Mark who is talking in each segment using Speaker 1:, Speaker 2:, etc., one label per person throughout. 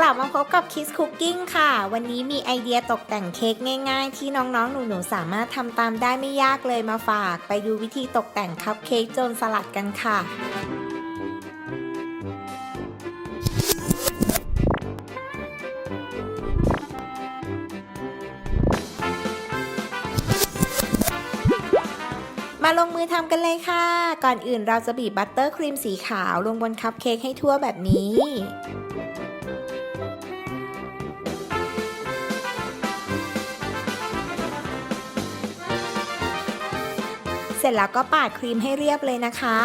Speaker 1: ลับมาพบกับ Kids Cooking ค่ะวันนี้มีไอเดียตกแต่งเค้กง่ายๆที่น้องๆหนูๆสามารถทำตามได้ไม่ยากเลยมาฝากไปดูวิธีตกแต่งคัพเค้กโจรสลัดกันค่ะมาลงมือทำกันเลยค่ะก่อนอื่นเราจะบีบบัตเตอร์ครีมสีขาวลงบนคัพเค้กให้ทั่วแบบนี้เสร็จแล้วก็ปาดครีมให้เรียบเลยนะคะ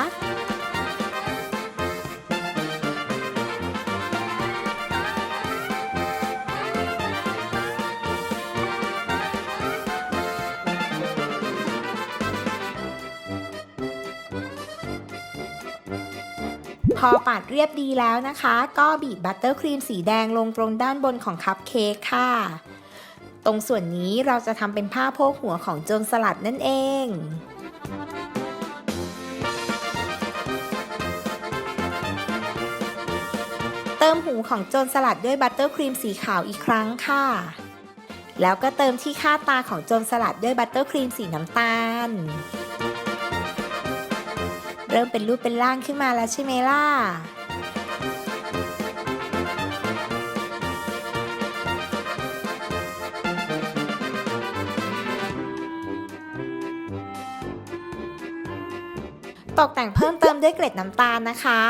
Speaker 1: พอปาดเรียบดีแล้วนะคะก็บีบบัตเตอร์ครีมสีแดงลงตรงด้านบนของคัพเค้กค่ะตรงส่วนนี้เราจะทำเป็นผ้าโพกหัวของโจรสลัดนั่นเองเติมหูของโจรสลัดด้วยบัตเตอร์ครีมสีขาวอีกครั้งค่ะแล้วก็เติมที่คาดตาของโจรสลัดด้วยบัตเตอร์ครีมสีน้ำตาลเริ่มเป็นรูปเป็นร่างขึ้นมาแล้วใช่ไหมล่ะตกแต่งเพิ่มเติมด้วยเกล็ดน้ำตาลนะคะ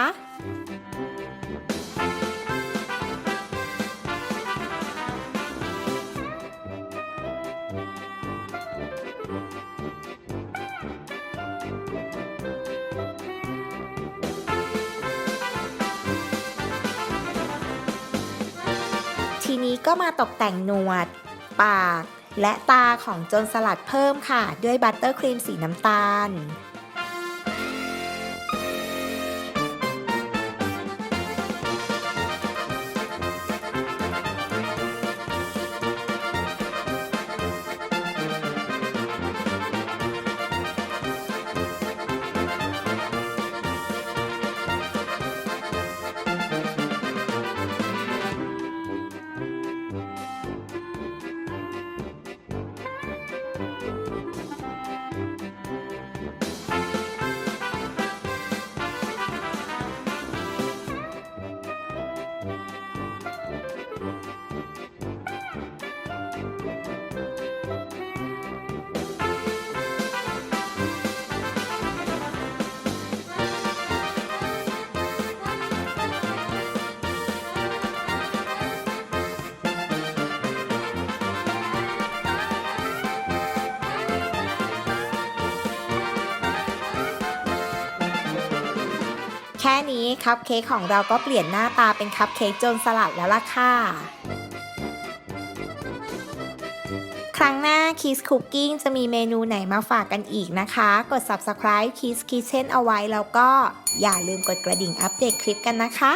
Speaker 1: ทีนี้ก็มาตกแต่งหนวดปากและตาของโจรสลัดเพิ่มค่ะด้วยบัตเตอร์ครีมสีน้ำตาลแค่นี้คัพเค้กของเราก็เปลี่ยนหน้าตาเป็นคัพเค้กโจรสลัดแล้วล่ะค่ะครั้งหน้า Kids Cooking จะมีเมนูไหนมาฝากกันอีกนะคะกด Subscribe Kids Kitchen เอาไว้แล้วก็อย่าลืมกดกระดิ่งอัปเดตคลิปกันนะคะ